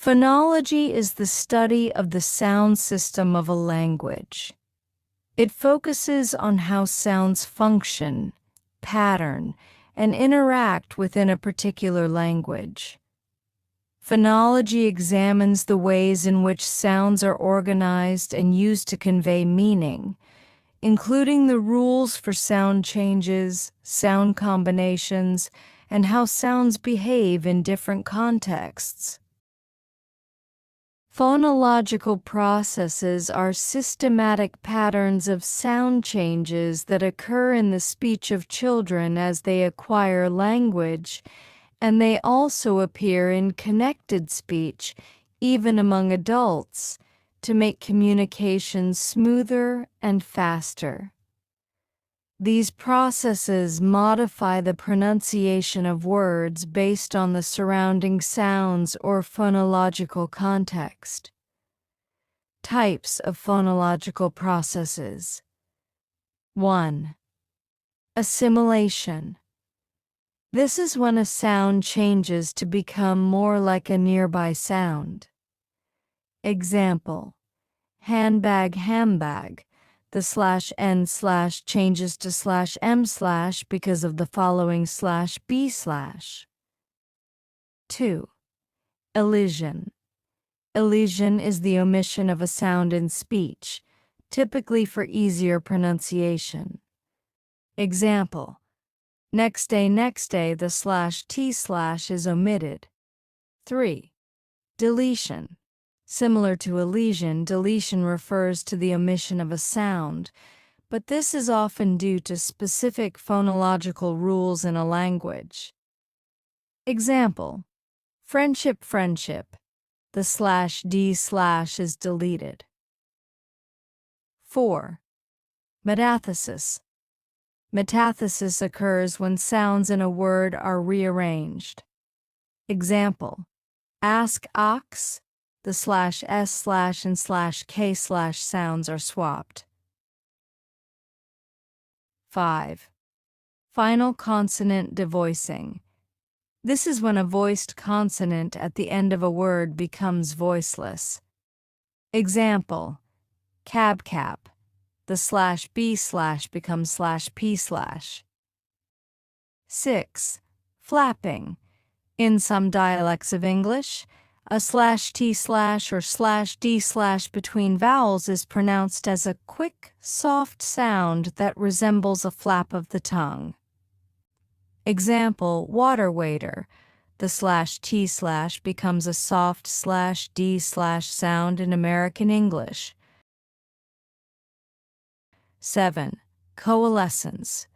Phonology is the study of the sound system of a language. It focuses on how sounds function, pattern, and interact within a particular language. Phonology examines the ways in which sounds are organized and used to convey meaning, including the rules for sound changes, sound combinations, and how sounds behave in different contexts. Phonological processes are systematic patterns of sound changes that occur in the speech of children as they acquire language, and they also appear in connected speech, even among adults, to make communication smoother and faster. These processes modify the pronunciation of words based on the surrounding sounds or phonological context. Types of phonological processes. 1. Assimilation. This is when a sound changes to become more like a nearby sound. Example: handbag, handbag. The /n/ changes to /m/ because of the following /b/. 2. Elision. Elision is the omission of a sound in speech, typically for easier pronunciation. Example: next day, the /t/ is omitted. 3. Deletion. Similar to elision, deletion refers to the omission of a sound, but this is often due to specific phonological rules in a language. Example: friendship, friendship. The /d/ is deleted. 4. Metathesis. Metathesis occurs when sounds in a word are rearranged. Example: ask, ox. The /s/ and /k/ sounds are swapped. 5. Final consonant devoicing. This is when a voiced consonant at the end of a word becomes voiceless. Example: cab, cap. The /b/ becomes /p/. 6. Flapping. In some dialects of English, a /t/ or /d/ between vowels is pronounced as a quick, soft sound that resembles a flap of the tongue. Example: water waiter. The /t/ becomes a soft /d/ sound in American English. 7. Coalescence.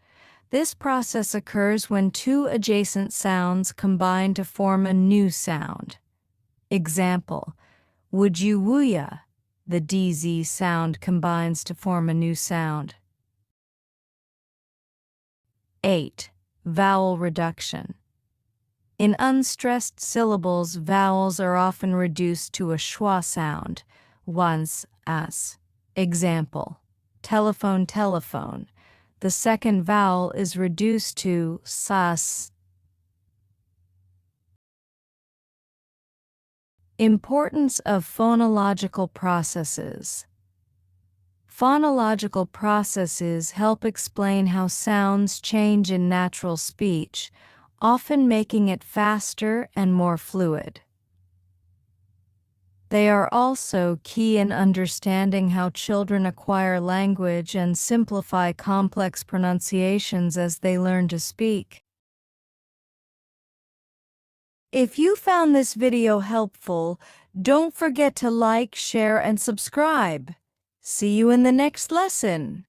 This process occurs when two adjacent sounds combine to form a new sound. Example: would you wooya? The DZ sound combines to form a new sound. 8. Vowel reduction. In unstressed syllables, vowels are often reduced to a schwa sound, once, as. Example: telephone, telephone. The second vowel is reduced to sas. Importance of phonological processes. Phonological processes help explain how sounds change in natural speech, often making it faster and more fluid. They are also key in understanding how children acquire language and simplify complex pronunciations as they learn to speak. If you found this video helpful, don't forget to like, share, and subscribe. See you in the next lesson.